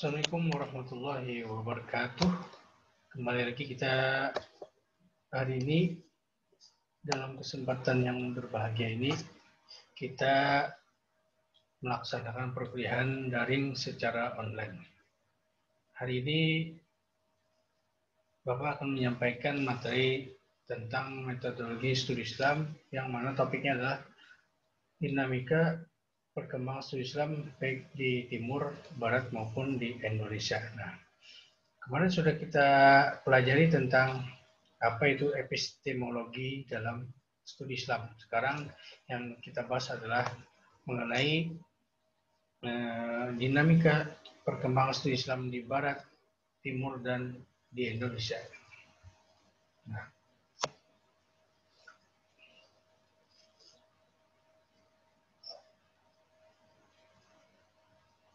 Assalamualaikum warahmatullahi wabarakatuh. Kembali lagi kita hari ini dalam kesempatan yang berbahagia ini kita melaksanakan perkuliahan daring secara online. Hari ini Bapak akan menyampaikan materi tentang metodologi studi Islam yang mana topiknya adalah dinamika perkembangan studi Islam baik di Timur, Barat maupun di Indonesia. Nah, kemarin sudah kita pelajari tentang apa itu epistemologi dalam studi Islam. Sekarang yang kita bahas adalah mengenai dinamika perkembangan studi Islam di Barat, Timur, dan di Indonesia. Nah,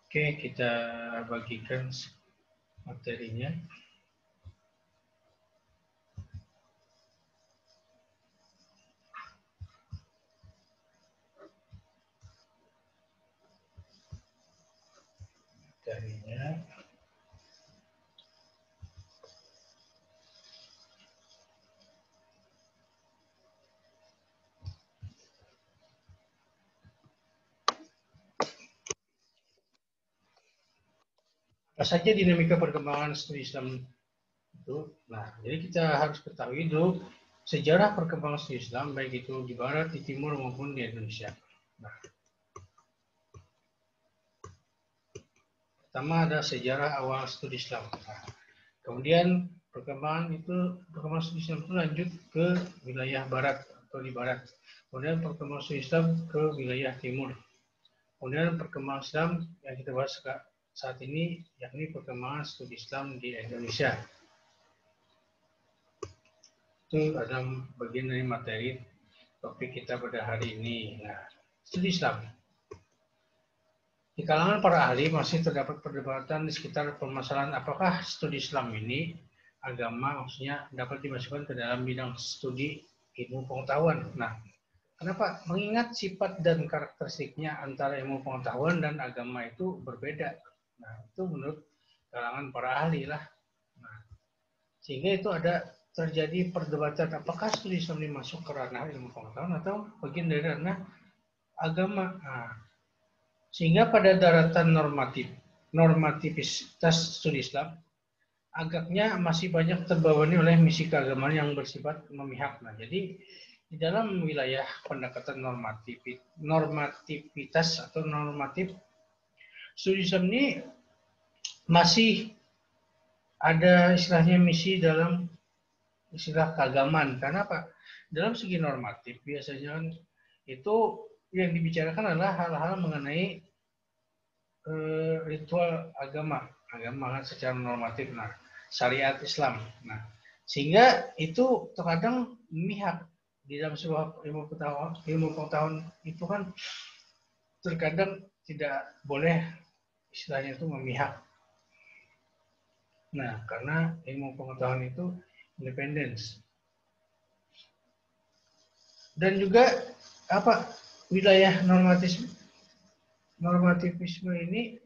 oke, kita bagikan materinya. Materinya. Apa saja dinamika perkembangan studi Islam itu? Nah, jadi kita harus ketahui dulu sejarah perkembangan studi Islam baik itu di Barat, di Timur maupun di Indonesia. Nah, pertama ada sejarah awal studi Islam. Nah, kemudian perkembangan studi Islam itu lanjut ke wilayah Barat atau di Barat. Kemudian perkembangan studi Islam ke wilayah Timur. Kemudian perkembangan Islam yang kita bahas saat ini yakni perkembangan studi Islam di Indonesia. Itu adalah bagian dari materi topik kita pada hari ini. Nah, studi Islam. Di kalangan para ahli masih terdapat perdebatan di sekitar permasalahan apakah studi Islam ini agama maksudnya dapat dimasukkan ke dalam bidang studi ilmu pengetahuan. Nah, kenapa? Mengingat sifat dan karakteristiknya antara ilmu pengetahuan dan agama itu berbeda. Nah, itu menurut kalangan para ahli lah. Nah, sehingga itu ada terjadi perdebatan apakah studi Islam dimasuk ke ranah ilmu pengetahuan atau bagian dari ranah agama. Nah, sehingga pada daratan normativitas studi Islam agaknya masih banyak terbebani oleh misi keagamaan yang bersifat memihak. Nah, jadi di dalam wilayah pendekatan normativitas atau normatif studi Islam ini masih ada istilahnya misi dalam istilah keagamaan. Karena apa? Dalam segi normatif biasanya itu yang dibicarakan adalah hal-hal mengenai ritual agama secara normatif. Nah, syariat Islam. Nah, sehingga itu terkadang memihak di dalam sebuah ilmu pengetahuan itu kan terkadang tidak boleh istilahnya itu memihak. Nah, karena ilmu pengetahuan itu independen. Dan juga apa wilayah normativisme ini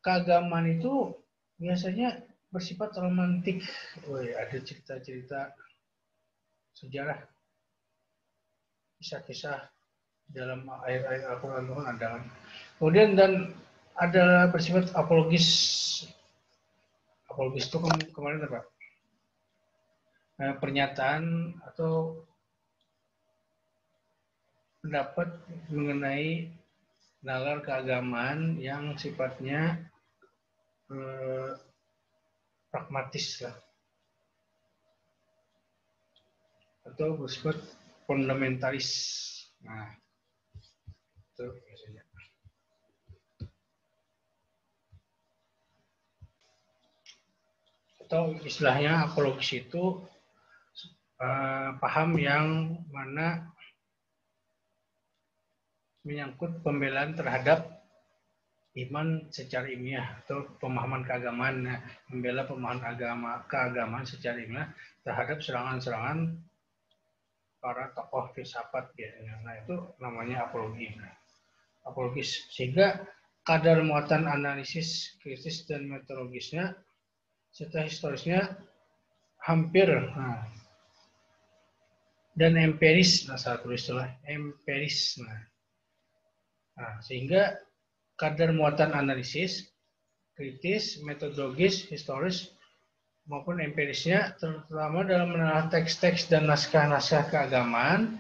keagamaan itu biasanya bersifat romantik. Ada cerita-cerita sejarah, kisah-kisah dalam ayat-ayat Al-Quran itu ada. Kemudian dan ada bersifat apologis. Apologis itu kemarin apa? Pernyataan atau pendapat mengenai nalar keagamaan yang sifatnya pragmatis lah atau bersifat fundamentalis. Nah, itu biasanya. Atau istilahnya apologis itu paham yang mana menyangkut pembelaan terhadap iman secara ilmiah atau pemahaman keagamaan, membela pemahaman keagamaan secara ilmiah terhadap serangan-serangan para tokoh filsafat biasanya. Nah, itu namanya apologi. Nah, apologis. Sehingga kadar muatan analisis kritis dan metodologisnya serta historisnya hampir dan empiris, salah tulis itulah empiris. Sehingga kadar muatan analisis kritis, metodologis, historis maupun empirisnya, terutama dalam menelaah teks-teks dan naskah-naskah keagamaan,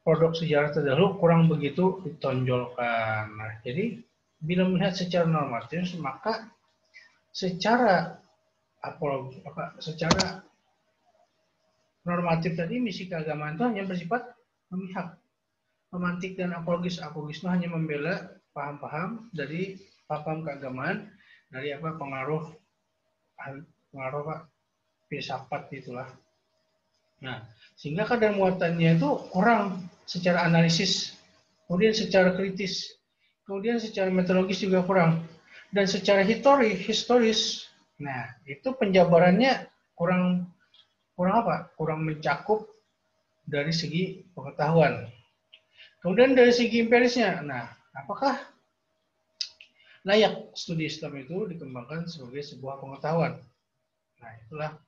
produk sejarah terdahulu kurang begitu ditonjolkan. Nah, jadi bila melihat secara normatif, maka secara secara normatif tadi misi keagamaan itu hanya bersifat memihak. Romantik dan apologis itu hanya membela paham-paham dari paham keagamaan dari pengaruh filsafat itulah. Nah, sehingga kadar muatannya itu kurang secara analisis, kemudian secara kritis, kemudian secara metodologis juga kurang, dan secara historis. Nah, itu penjabarannya kurang mencakup dari segi pengetahuan. Kemudian dari segi empirisnya, nah, apakah layak studi Islam itu dikembangkan sebagai sebuah pengetahuan? Nah, itulah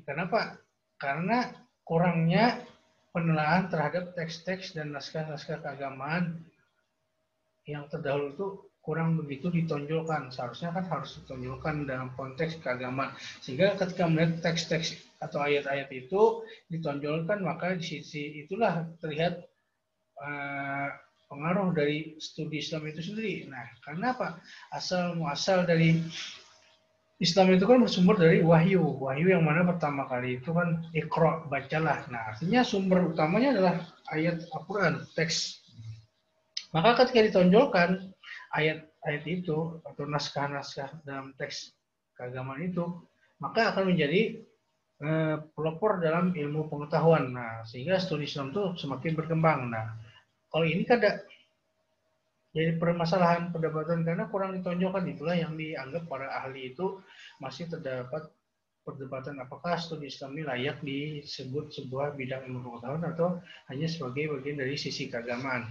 kenapa? Karena kurangnya penelaahan terhadap teks-teks dan naskah-naskah keagamaan yang terdahulu itu kurang begitu ditonjolkan. Seharusnya kan harus ditonjolkan dalam konteks keagamaan. Sehingga ketika melihat teks-teks atau ayat-ayat itu ditonjolkan, maka di sisi itulah terlihat pengaruh dari studi Islam itu sendiri. Nah, karena apa? Asal dari Islam itu kan bersumber dari wahyu. Wahyu yang mana pertama kali itu kan Iqra, bacalah. Nah, artinya sumber utamanya adalah ayat Al-Quran, teks. Maka ketika ditonjolkan ayat-ayat itu atau naskah-naskah dalam teks keagamaan itu, maka akan menjadi pelopor dalam ilmu pengetahuan. Nah, sehingga studi Islam itu semakin berkembang. Nah, kalau ini kada jadi permasalahan perdebatan karena kurang ditonjolkan, itulah yang dianggap para ahli itu masih terdapat perdebatan apakah studi Islam ini layak disebut sebuah bidang ilmu pengetahuan atau hanya sebagai bagian dari sisi keagamaan.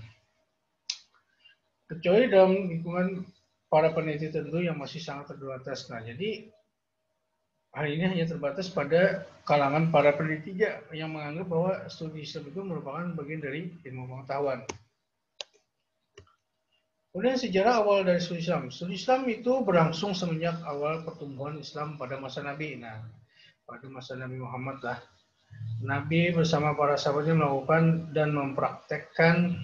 Kecuali dalam lingkungan para peneliti tertentu yang masih sangat terbatas. Nah, jadi hal ini hanya terbatas pada kalangan para peneliti yang menganggap bahwa studi Islam itu merupakan bagian dari ilmu pengetahuan. Kemudian sejarah awal dari studi Islam. Studi Islam itu berlangsung semenjak awal pertumbuhan Islam pada masa Nabi. Nah, pada masa Nabi Muhammad lah. Nabi bersama para sahabatnya melakukan dan mempraktekkan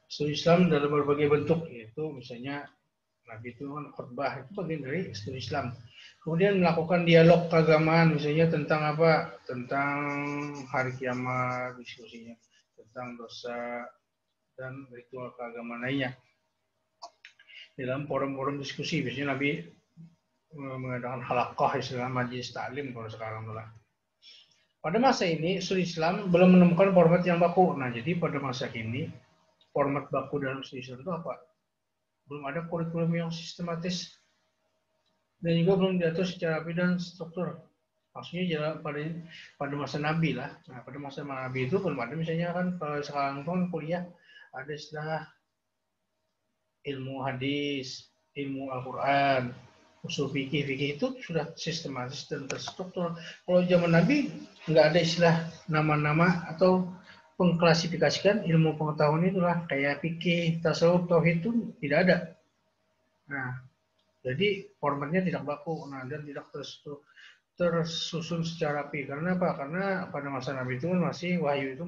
studi Islam dalam berbagai bentuk, yaitu misalnya Nabi itu kan khutbah, itu bagian dari studi Islam. Kemudian melakukan dialog keagamaan, misalnya tentang apa? Tentang hari kiamat, diskusinya tentang dosa dan ritual keagamaan lainnya. Dalam forum-forum diskusi, biasanya Nabi mengadakan halaqah, istilah majelis taklim kalau sekarang lah. Pada masa ini, studi Islam belum menemukan format yang baku. Nah, jadi pada masa ini, format baku dalam studi Islam itu apa? Belum ada kurikulum yang sistematis dan juga belum diatur secara rapi dan struktur. Maksudnya pada masa Nabi lah. Nah, pada masa Nabi itu belum ada, misalnya kan kalau sekarang kan kuliah ada istilah ilmu hadis, ilmu Al-Quran, usul fikih itu sudah sistematis dan terstruktur. Kalau zaman Nabi nggak ada istilah nama-nama atau pengklasifikasikan ilmu pengetahuan itulah kayak fikih, tasawuf, tauhid itu tidak ada. Nah, jadi formatnya tidak baku, dan tidak tersusun secara rapi. Karena apa? Karena pada masa Nabi itu masih wahyu itu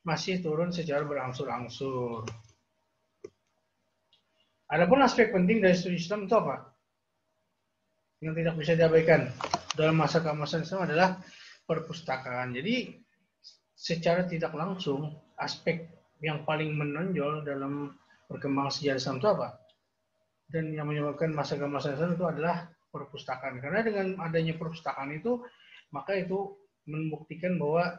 masih turun secara berangsur-angsur. Adapun aspek penting dari studi Islam itu apa? Yang tidak bisa diabaikan dalam masa keemasan Islam adalah perpustakaan. Jadi secara tidak langsung aspek yang paling menonjol dalam perkembangan sejarah Islam itu apa? Dan yang menyebabkan masa keemasan Islam itu adalah perpustakaan. Karena dengan adanya perpustakaan itu, maka itu membuktikan bahwa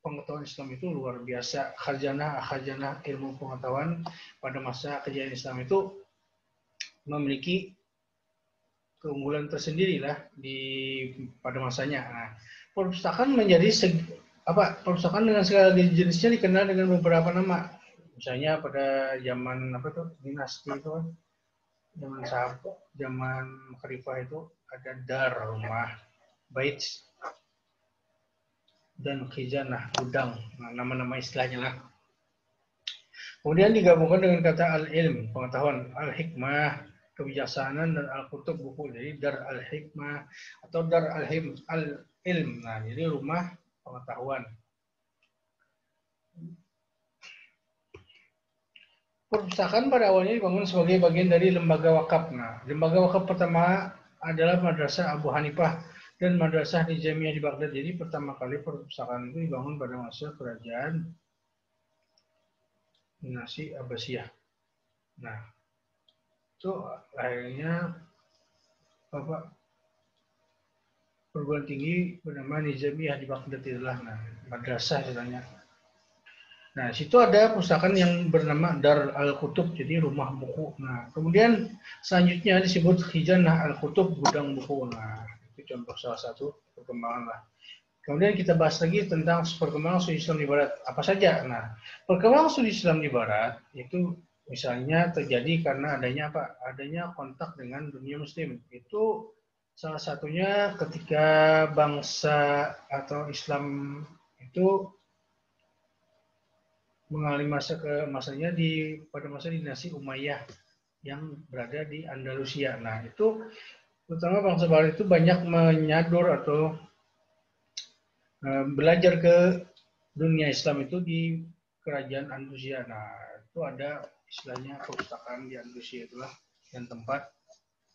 pengetahuan Islam itu luar biasa. Khazanah ilmu pengetahuan pada masa kejayaan Islam itu memiliki keunggulan tersendiri lah pada masanya. Nah, perpustakaan menjadi perpustakaan dengan segala jenisnya dikenal dengan beberapa nama. Misalnya pada zaman apa tuh dinasti itu kan, zaman sahabat, zaman khalifah itu ada dar rumah, bait dan khizanah gudang, nah, nama-nama istilahnya lah. Kemudian digabungkan dengan kata al-ilm, pengetahuan, al-hikmah, kebijaksanaan, dan al-kutub, buku. Jadi dar al-hikmah atau dar al-ilm. Nah, jadi rumah pengetahuan. Perpustakaan pada awalnya dibangun sebagai bagian dari lembaga wakaf. Nah, lembaga wakaf pertama adalah Madrasah Abu Hanifah dan Madrasah Nizamiyah di Baghdad. Jadi pertama kali perpustakaan itu dibangun pada masa kerajaan dinasti Abbasiyah. Nah, itu akhirnya Bapak perguruan tinggi bernama Nizamiyah di Baghdad itulah, nah, madrasah istilahnya. Nah, situ ada perpustakaan yang bernama Dar Al-Kutub, jadi rumah buku. Nah, kemudian selanjutnya disebut Khizanah Al-Kutub, gudang buku. Nah, itu contoh salah satu perkembangan lah. Kemudian kita bahas lagi tentang perkembangan studi Islam di Barat. Apa saja? Nah, perkembangan studi Islam di Barat itu misalnya terjadi karena adanya apa? Adanya kontak dengan dunia Muslim. Itu salah satunya ketika bangsa atau Islam itu mengalami masanya pada masa dinasti Umayyah yang berada di Andalusia. Nah, itu terutama bangsa Barat itu banyak menyadur atau belajar ke dunia Islam itu di kerajaan Andalusia. Nah, itu ada istilahnya perpustakaan di Andalusia itulah yang tempat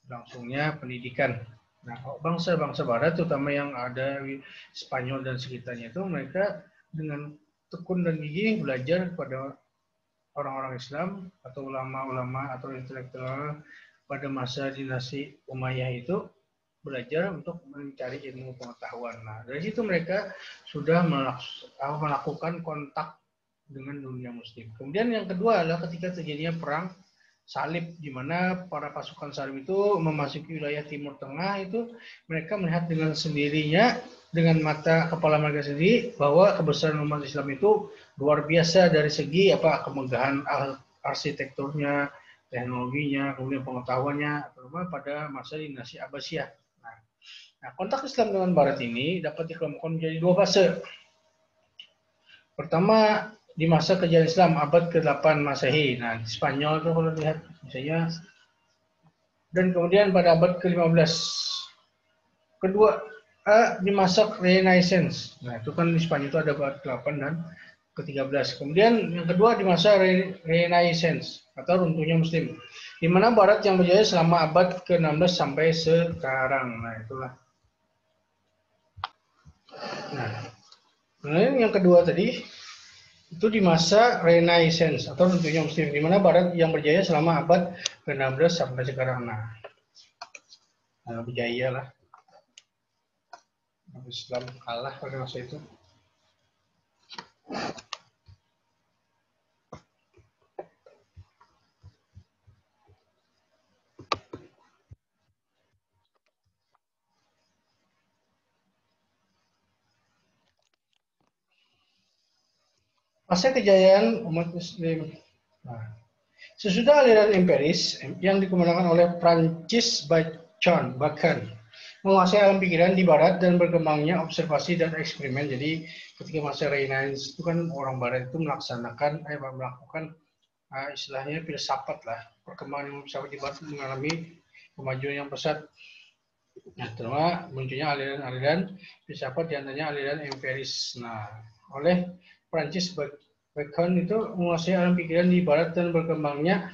langsungnya pendidikan. Nah, bangsa-bangsa Barat terutama yang ada di Spanyol dan sekitarnya itu mereka dengan tekun dan gigih belajar kepada orang-orang Islam atau ulama-ulama atau intelektual pada masa dinasti Umayyah itu belajar untuk mencari ilmu pengetahuan. Nah, dari situ mereka sudah melakukan kontak dengan dunia Muslim. Kemudian yang kedua adalah ketika terjadinya perang salib, di mana para pasukan salib itu memasuki wilayah Timur Tengah, itu mereka melihat dengan sendirinya dengan mata kepala mereka sendiri bahwa kebesaran umat Islam itu luar biasa dari segi apa kemegahan arsitekturnya, teknologinya, kemudian pengetahuannya, terutama pada masa dinasti Abbasiyah. Nah, kontak Islam dengan Barat ini dapat dikelompokkan menjadi dua fase. Pertama, di masa kejayaan Islam abad ke-8 Masehi. Nah, di Spanyol itu kalau lihat misalnya, dan kemudian pada abad ke-15. Kedua, di masa Renaissance. Nah, itu kan di Spanyol itu ada abad ke-8 dan ke-13. Kemudian yang kedua di masa Renaissance atau runtuhnya Muslim, di mana Barat yang berjaya selama abad ke-16 sampai sekarang. Nah, itulah. Nah, kemudian yang kedua tadi itu di masa Renaissance atau runtuhnya Muslim, di mana Barat yang berjaya selama abad ke-16 sampai sekarang. Nah, berjaya lah. Islam kalah pada masa itu. Masa kejayaan umat Muslim. Nah, sesudah aliran empiris yang dikembangkan oleh Francis Bacon menguasai alam pikiran di Barat dan berkembangnya observasi dan eksperimen. Jadi ketika masa Renaissance itu kan orang Barat itu melakukan istilahnya filsafat lah. Perkembangan ilmu filsafat di Barat mengalami kemajuan yang pesat. Nah, terutama munculnya aliran-aliran filsafat, diantaranya aliran empiris. Nah, oleh Francis Bacon itu menguasai alam pikiran di Barat dan berkembangnya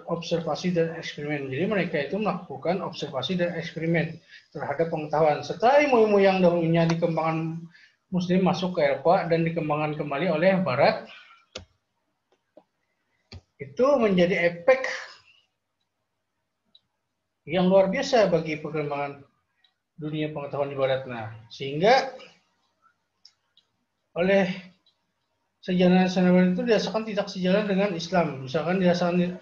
observasi dan eksperimen. Jadi mereka itu melakukan observasi dan eksperimen terhadap pengetahuan. Setelah ilmu-ilmu yang dahulunya dikembangkan Muslim masuk ke Eropa dan dikembangkan kembali oleh Barat, itu menjadi efek yang luar biasa bagi perkembangan dunia pengetahuan di Barat. Nah, sehingga oleh sejarah itu dirasakan tidak sejalan dengan Islam. Misalkan didasari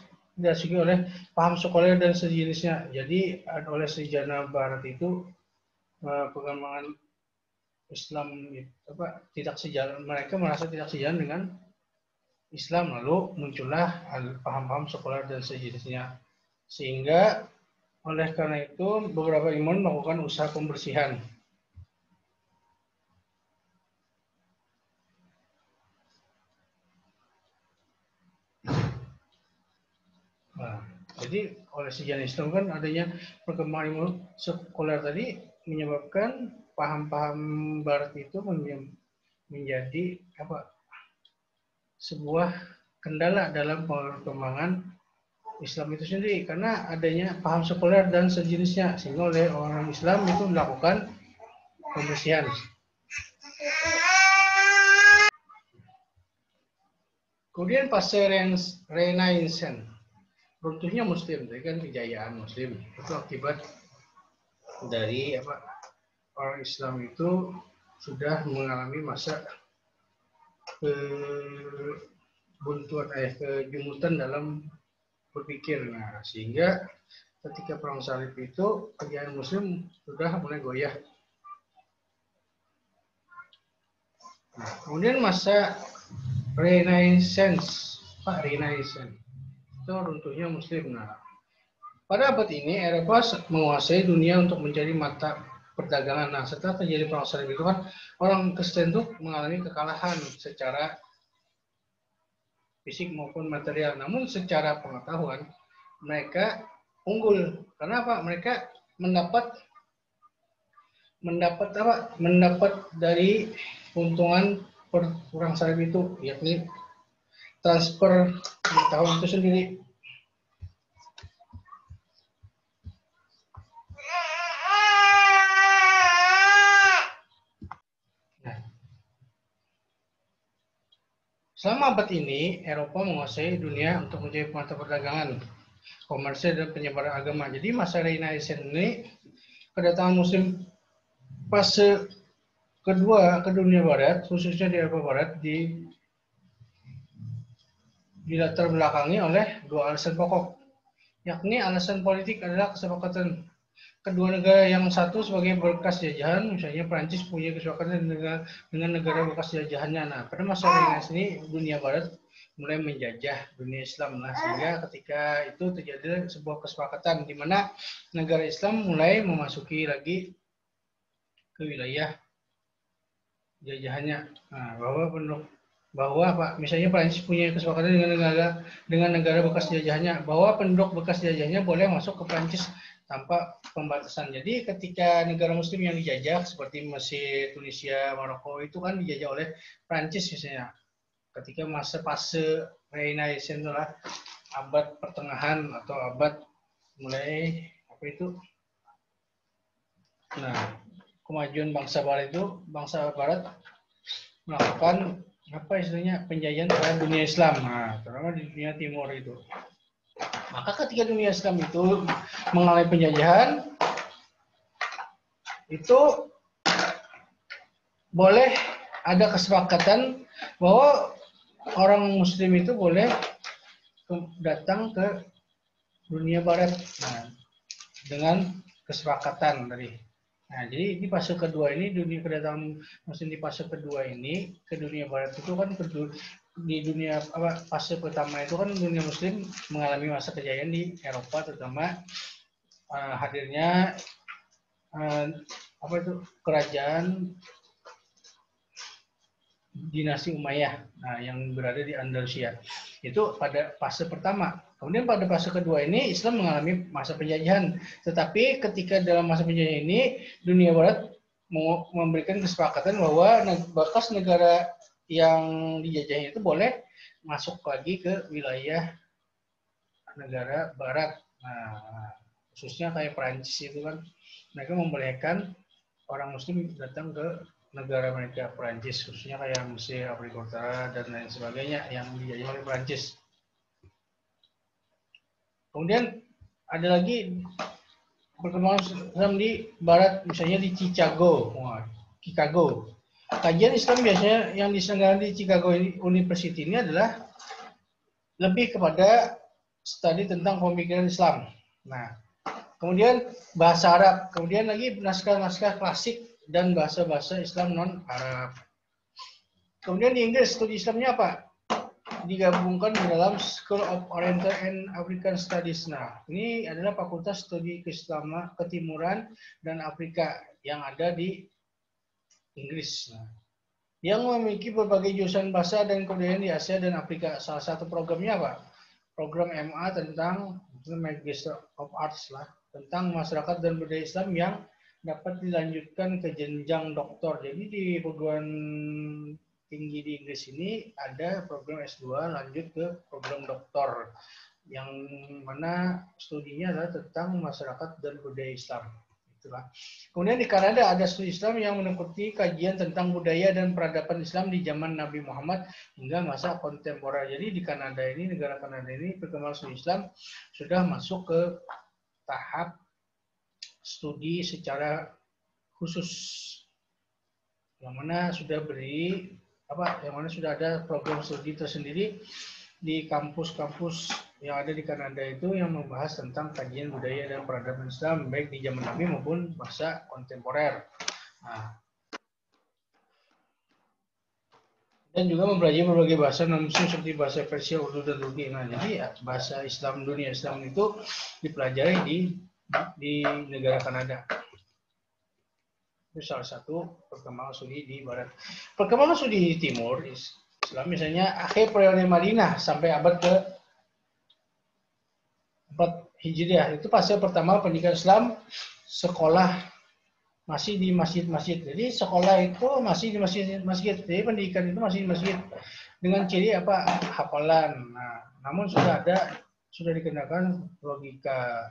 oleh paham sekuler dan sejenisnya. Jadi oleh sejarah Barat itu perkembangan Islam tidak sejalan. Mereka merasa tidak sejalan dengan Islam, lalu muncullah paham-paham sekuler dan sejenisnya. Sehingga oleh karena itu beberapa ilmuwan melakukan usaha pembersihan. Nah, jadi oleh sejarah Islam kan adanya perkembangan ilmu sekuler tadi menyebabkan paham-paham Barat itu menjadi sebuah kendala dalam perkembangan Islam itu sendiri, karena adanya paham sekuler dan sejenisnya, sehingga oleh orang Islam itu melakukan pembersihan. Kemudian fase Renaissance, runtuhnya Muslim, jadi kan kejayaan Muslim itu akibat dari orang Islam itu sudah mengalami masa kebuntuan, kejumutan dalam berpikir. Nah, sehingga ketika perang salib itu kejayaan Muslim sudah mulai goyah. Nah, kemudian masa Renaissance, itu runtuhnya Muslim. Nah, pada abad ini Eropa menguasai dunia untuk menjadi mata perdagangan. Nah, setelah terjadi perang salib itu kan orang Kristen itu mengalami kekalahan secara fisik maupun material. Namun secara pengetahuan mereka unggul. Karena apa? Mereka mendapat dari keuntungan perang salib itu, yakni transfer pengetahuan itu sendiri. Nah, selama abad ini Eropa menguasai dunia untuk menjadi mata perdagangan, komersil dan penyebaran agama. Jadi masa Renaissance ini kedatangan Muslim fase kedua ke dunia Barat, khususnya di Eropa Barat, dilatar belakangi oleh dua alasan pokok, yakni alasan politik adalah kesepakatan kedua negara yang satu sebagai bekas jajahan. Misalnya Prancis punya kesepakatan dengan negara bekas jajahannya. Nah, pada masa Renaissance ini dunia Barat mulai menjajah dunia Islam. Nah, sehingga ketika itu terjadi sebuah kesepakatan di mana negara Islam mulai memasuki lagi ke wilayah jajahannya. Nah, bahwa misalnya Prancis punya kesepakatan dengan negara bekas jajahannya, bahwa penduduk bekas jajahannya boleh masuk ke Prancis tanpa pembatasan. Jadi ketika negara Muslim yang dijajah seperti Mesir, Tunisia, Maroko itu kan dijajah oleh Prancis misalnya. Ketika masa fase Renaissance adalah abad pertengahan atau abad mulai kemajuan bangsa Barat melakukan penjajahan terhadap dunia Islam, terutama di dunia Timur itu. Maka ketika dunia Islam itu mengalami penjajahan, itu boleh ada kesepakatan bahwa orang Muslim itu boleh datang ke dunia Barat dengan kesepakatan tadi. Nah, jadi di fase kedua ini, kedatangan Muslim di fase kedua ini ke dunia Barat itu kan di dunia fase pertama itu kan dunia Muslim mengalami masa kejayaan di Eropa, terutama hadirnya kerajaan dinasti Umayyah yang berada di Andalusia. Itu pada fase pertama. Kemudian pada fase kedua ini Islam mengalami masa penjajahan. Tetapi ketika dalam masa penjajahan ini dunia Barat memberikan kesepakatan bahwa bekas negara yang dijajahnya itu boleh masuk lagi ke wilayah negara Barat. Nah, khususnya kayak Perancis itu kan mereka membolehkan orang Muslim datang ke negara mereka, Perancis, khususnya kayak Mesir, Afrika Utara dan lain sebagainya yang dijajah oleh Perancis. Kemudian ada lagi perkembangan Islam di Barat, misalnya di Chicago. Kajian Islam biasanya yang diselenggarakan di Chicago University ini adalah lebih kepada studi tentang pemikiran Islam. Nah, kemudian bahasa Arab, kemudian lagi naskah-naskah klasik dan bahasa-bahasa Islam non-Arab. Kemudian di Inggris studi Islamnya apa? digabungkan di dalam School of Oriental and African Studies. Nah, ini adalah Fakultas Studi Ketimuran dan Afrika yang ada di Inggris. Nah, yang memiliki berbagai jurusan bahasa dan kebudayaan di Asia dan Afrika. Salah satu programnya apa? Program MA tentang Magister of Arts lah, tentang masyarakat dan budaya Islam yang dapat dilanjutkan ke jenjang doktor. Jadi di perguruan tinggi di Inggris ini ada program S2 lanjut ke program doktor yang mana studinya adalah tentang masyarakat dan budaya Islam. Itulah. Kemudian di Kanada ada studi Islam yang mengikuti kajian tentang budaya dan peradaban Islam di zaman Nabi Muhammad hingga masa kontemporer. Jadi di Kanada ini, negara Kanada ini, perkembangan studi Islam sudah masuk ke tahap studi secara khusus, yang mana sudah yang mana sudah ada program studi tersendiri di kampus-kampus yang ada di Kanada itu yang membahas tentang kajian budaya dan peradaban Islam baik di zaman Nabi maupun masa kontemporer. Nah, dan juga mempelajari berbagai bahasa non-Muslim seperti bahasa Persia, Urdu, dan Turki. Nah, jadi bahasa Islam, dunia Islam itu dipelajari di negara Kanada. Itu salah satu perkembangan studi di Barat. Perkembangan studi di Timur Islam misalnya akhir periode Madinah sampai abad ke-4 Hijriah. Itu fase pertama pendidikan Islam, sekolah masih di masjid-masjid. Jadi sekolah itu masih di masjid-masjid. Jadi pendidikan itu masih di masjid. Dengan ciri apa? Hafalan. Nah, namun sudah dikenakan logika.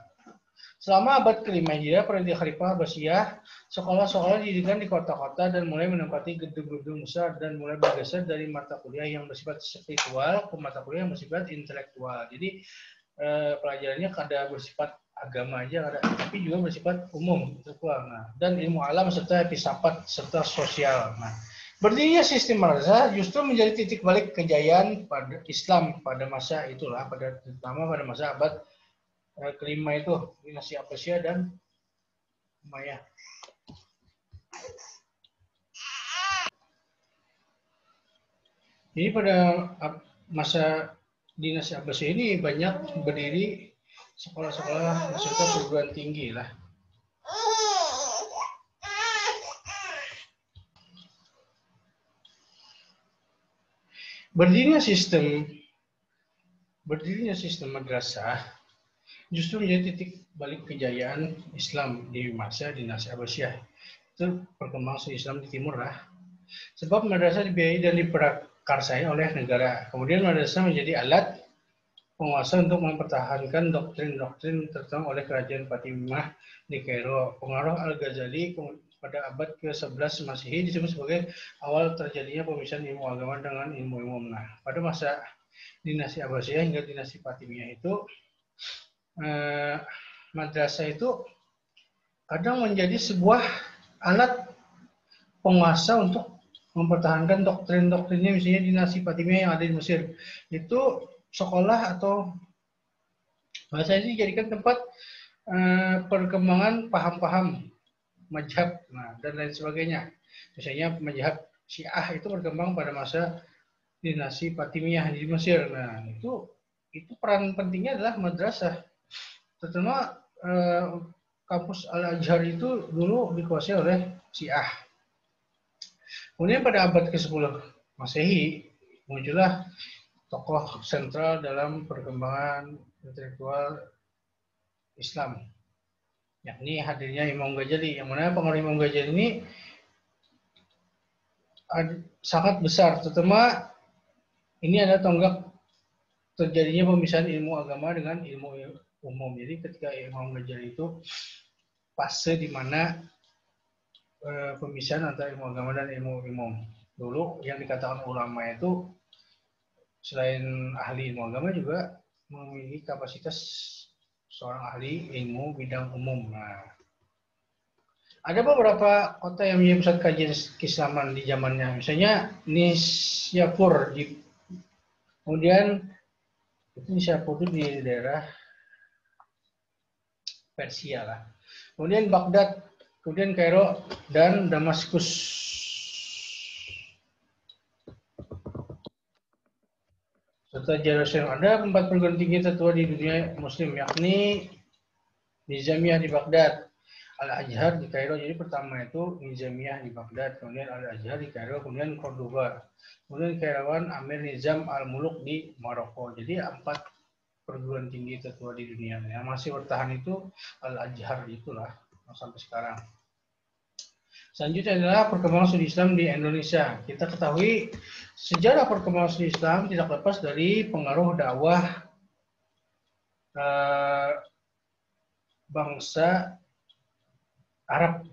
Selama abad ke-5 Hijriah, periode Khalifah Abbasiyah, sekolah-sekolah didirikan di kota-kota dan mulai menempati gedung-gedung besar dan mulai bergeser dari mata kuliah yang bersifat spiritual ke mata kuliah yang bersifat intelektual. Jadi pelajarannya kada bersifat agama aja, tapi juga bersifat umum, intelektual. Nah, dan ilmu alam serta filsafat serta sosial. Nah, berdirinya sistem madrasah justru menjadi titik balik kejayaan pada Islam pada masa itulah, terutama pada masa abad kelima itu, dinasti Abbasiyah dan Umayyah. Jadi pada masa dinasti Abbasiyah ini banyak berdiri sekolah-sekolah serta perguruan tinggi lah. Berdirinya sistem madrasah justru menjadi titik balik kejayaan Islam di masa dinasti Abbasiyah. Itu perkembangan studi Islam di Timur lah. Sebab madrasah dibiayai dan diprakarsai oleh negara. Kemudian madrasah menjadi alat penguasa untuk mempertahankan doktrin-doktrin tertentu oleh kerajaan Fatimiyah di Kairo. Pengaruh Al-Ghazali pada abad ke-11 Masehi disebut sebagai awal terjadinya pemisahan ilmu agama dengan ilmu umum. Nah, pada masa dinasti Abbasiyah hingga dinasti Fatimiyah itu madrasah itu kadang menjadi sebuah alat penguasa untuk mempertahankan doktrin-doktrinnya, misalnya dinasti Fatimiyah yang ada di Mesir. Itu sekolah atau bahasa ini dijadikan tempat perkembangan paham-paham mazhab, dan lain sebagainya. Misalnya mazhab Syiah itu berkembang pada masa dinasti Fatimiyah di Mesir. Nah, itu peran pentingnya adalah madrasah. Terutama kampus Al-Azhar itu dulu dikuasai oleh Syiah. Kemudian pada abad ke-10 Masehi muncullah tokoh sentral dalam perkembangan intelektual Islam, yakni hadirnya Imam Ghazali. Yang mana pengaruh Imam Ghazali ini sangat besar, terutama ini adalah tonggak terjadinya pemisahan ilmu agama dengan ilmu umum. Jadi ketika Imam Ghazali itu fase di mana pemisahan antara ilmu agama dan ilmu umum. Dulu yang dikatakan ulama itu selain ahli ilmu agama juga memiliki kapasitas seorang ahli ilmu bidang umum. Nah, ada beberapa kota yang menjadi pusat kajian keislaman di zamannya. Misalnya Nisyapur, kemudian Nisyapur itu di daerah Persia lah. Kemudian Baghdad, kemudian Kairo dan Damaskus. Serta Jerusalem. Ada 4 perguruan tinggi tertua di dunia Muslim, yakni Nizamiyah di Baghdad, Al-Azhar di Kairo. Jadi pertama itu Nizamiyah di Baghdad, kemudian Al-Azhar di Kairo, kemudian Cordoba, kemudian Kairawan Amir Nizam Al-Muluk di Maroko. Jadi 4 perguruan tinggi tertua di dunia. Yang masih bertahan itu Al-Azhar itulah sampai sekarang. Selanjutnya adalah perkembangan studi Islam di Indonesia. Kita ketahui sejarah perkembangan studi Islam tidak lepas dari pengaruh dakwah bangsa Arab.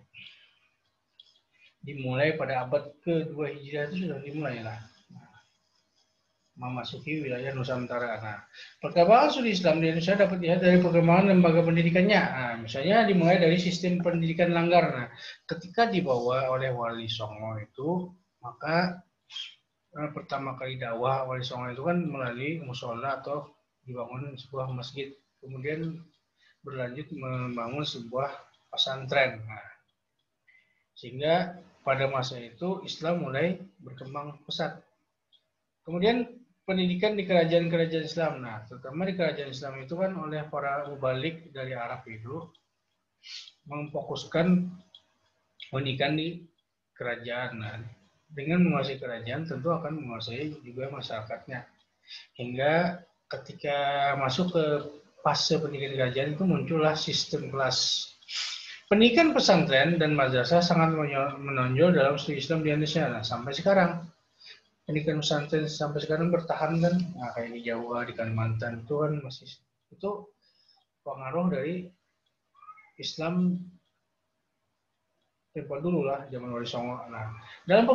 Dimulai pada abad ke-2 Hijriah itu sudah dimulai lah. Memasuki wilayah Nusantara. Nah, perkembangan studi Islam di Indonesia dapat dilihat dari perkembangan lembaga pendidikannya. Nah, misalnya dimulai dari sistem pendidikan Langgar. Nah, ketika dibawa oleh Wali Songo itu, maka pertama kali dakwah Wali Songo itu kan melalui musola atau dibangun sebuah masjid. Kemudian berlanjut membangun sebuah pesantren. Nah, sehingga pada masa itu Islam mulai berkembang pesat. Kemudian pendidikan di kerajaan-kerajaan Islam. Nah, terutama di kerajaan Islam itu kan oleh para mubalik dari Arab itu memfokuskan pendidikan di kerajaan. Nah, dengan menguasai kerajaan tentu akan menguasai juga masyarakatnya. Hingga ketika masuk ke fase pendidikan kerajaan itu muncullah sistem kelas. Pendidikan pesantren dan madrasah sangat menonjol dalam studi Islam di Indonesia. Nah, sampai sekarang pendidikan pesantren sampai sekarang bertahan kan, nah, kayak di Jawa, di Kalimantan itu kan masih itu pengaruh dari Islam tempo dulu lah, zaman Wali Songo. Nah, dalam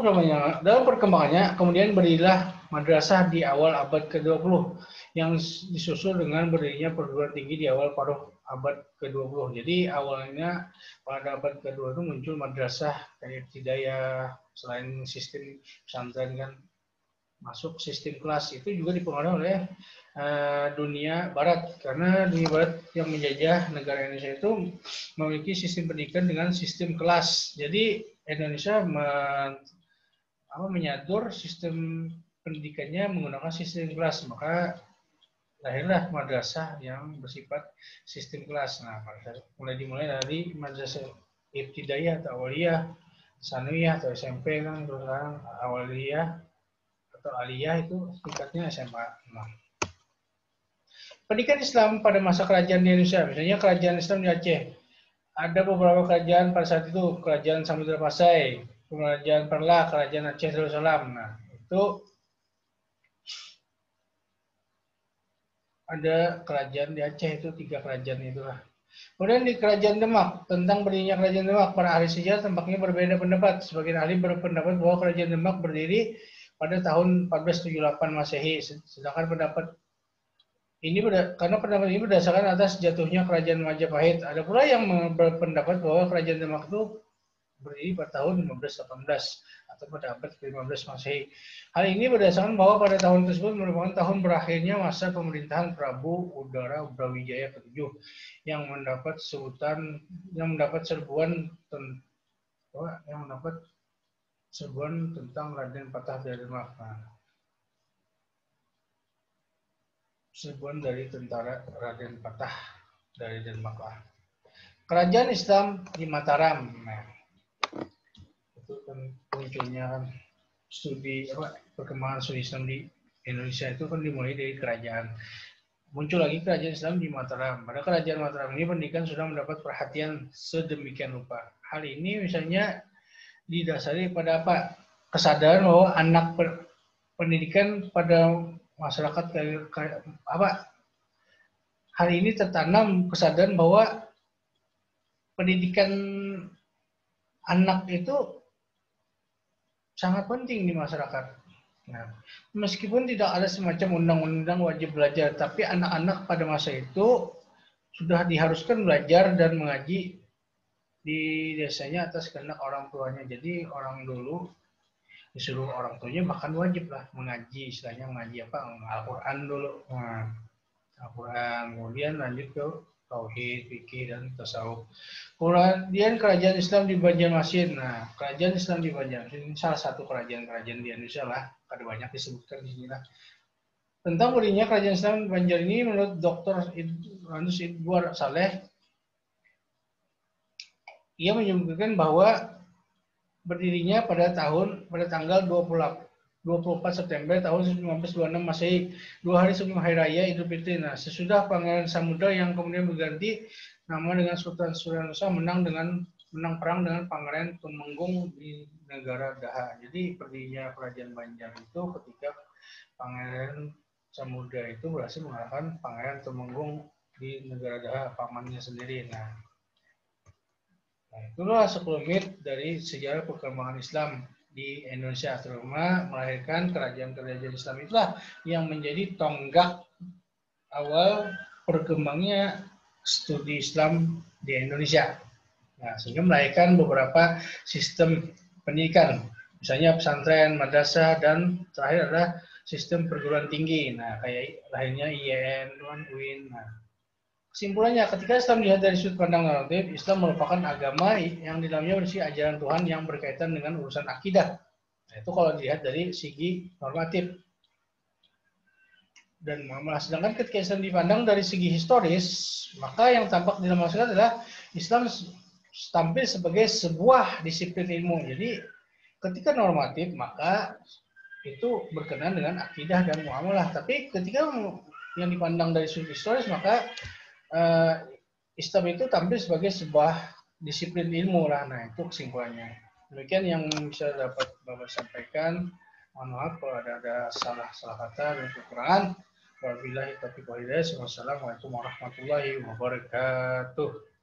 perkembangannya kemudian berdirilah madrasah di awal abad ke-20 yang disusul dengan berdirinya perguruan tinggi di awal paruh abad ke-20. Jadi awalnya pada abad ke-20 itu muncul madrasah kayak Hidayah, selain sistem pesantren kan masuk sistem kelas itu juga dipengaruhi oleh dunia Barat, karena dunia Barat yang menjajah negara Indonesia itu memiliki sistem pendidikan dengan sistem kelas. Jadi Indonesia menyatur sistem pendidikannya menggunakan sistem kelas, maka lahirlah madrasah yang bersifat sistem kelas. Nah, dimulai dari madrasah ibtidaiyah atau awaliyah, sanawiyah atau SMP kan, terus sekarang awaliyah atau aliyah itu tingkatnya SMA. Nah, pendidikan Islam pada masa kerajaan di Indonesia, misalnya kerajaan Islam di Aceh. Ada beberapa kerajaan pada saat itu, kerajaan Samudra Pasai, kerajaan Perla, kerajaan Aceh Darussalam. Nah, itu ada kerajaan di Aceh itu 3 kerajaan itulah. Kemudian di kerajaan Demak, tentang berdirinya kerajaan Demak, para ahli sejarah tampaknya berbeda pendapat. Sebagian ahli berpendapat bahwa kerajaan Demak berdiri pada tahun 1478 Masehi, sedangkan karena pendapat ini berdasarkan atas jatuhnya kerajaan Majapahit. Ada pula yang berpendapat bahwa kerajaan Demak itu berdiri pada tahun 1518 atau pada abad ke-15 Masehi. Hal ini berdasarkan bahwa pada tahun tersebut merupakan tahun berakhirnya masa pemerintahan Prabu Udara Brawijaya ke-7 yang mendapat serbuan tentang Raden Patah dari Demak. Serbuan dari tentara Raden Patah dari Demak. Kerajaan Islam di Mataram. Nah, itu kan munculnya kan perkembangan studi Islam di Indonesia itu kan dimulai dari kerajaan. Muncul lagi kerajaan Islam di Mataram. Pada kerajaan Mataram ini pendidikan sudah mendapat perhatian sedemikian rupa. Hal ini misalnya didasari pada apa? Kesadaran bahwa anak pendidikan pada masyarakat hari ini tertanam kesadaran bahwa pendidikan anak itu sangat penting di masyarakat. Nah, meskipun tidak ada semacam undang-undang wajib belajar, tapi anak-anak pada masa itu sudah diharuskan belajar dan mengaji di desanya atas kehendak orang tuanya. Jadi orang dulu disuruh orang tuanya bahkan wajib lah mengaji, istilahnya mengaji Al-Quran dulu. Nah, Al-Quran, kemudian lanjut ke tauhid, fikih, dan tasawuf. Kemudian kerajaan Islam di Banjarmasin. Nah, kerajaan Islam di Banjarmasin ini salah satu kerajaan di Indonesia lah. Ada banyak disebutkan di sini lah. Tentang berdirinya kerajaan Islam Banjar ini menurut Dr. Ranus Idwar Saleh, ia menyebutkan bahwa berdirinya pada tanggal 24 September tahun 1926 Masehi, 2 hari sebelum Hari Raya Idul Fitri. Nah, sesudah Pangeran Samudra yang kemudian berganti nama dengan Sultan Suranusa menang perang dengan Pangeran Tumenggung di negara Daha. Jadi berdirinya kerajaan Banjar itu ketika Pangeran Samudra itu berhasil mengalahkan Pangeran Tumenggung di negara Daha, pamannya sendiri. Nah, itulah sekelumit dari sejarah perkembangan Islam di Indonesia, terutama melahirkan kerajaan-kerajaan Islam itulah yang menjadi tonggak awal perkembangnya studi Islam di Indonesia. Nah, sehingga melahirkan beberapa sistem pendidikan, misalnya pesantren, madrasah, dan terakhir adalah sistem perguruan tinggi. Nah, kayak lahirnya IAIN, UIN. Nah, kesimpulannya, ketika Islam dilihat dari sudut pandang normatif, Islam merupakan agama yang di dalamnya berisi ajaran Tuhan yang berkaitan dengan urusan akidah. Nah, itu kalau dilihat dari segi normatif. Dan sedangkan ketika Islam dipandang dari segi historis, maka yang tampak di dalam masyarakat adalah Islam tampil sebagai sebuah disiplin ilmu. Jadi ketika normatif, maka itu berkenaan dengan akidah dan muamalah. Tapi ketika yang dipandang dari sudut historis, maka Islam itu tampil sebagai sebuah disiplin ilmu lah. Nah, itu kesimpulannya. Demikian yang bisa dapat Bapak sampaikan. Mohon maaf kalau ada salah kata dan kekurangan. Wabillahi taufiq wal hidayah. Wassalamualaikum warahmatullahi wabarakatuh.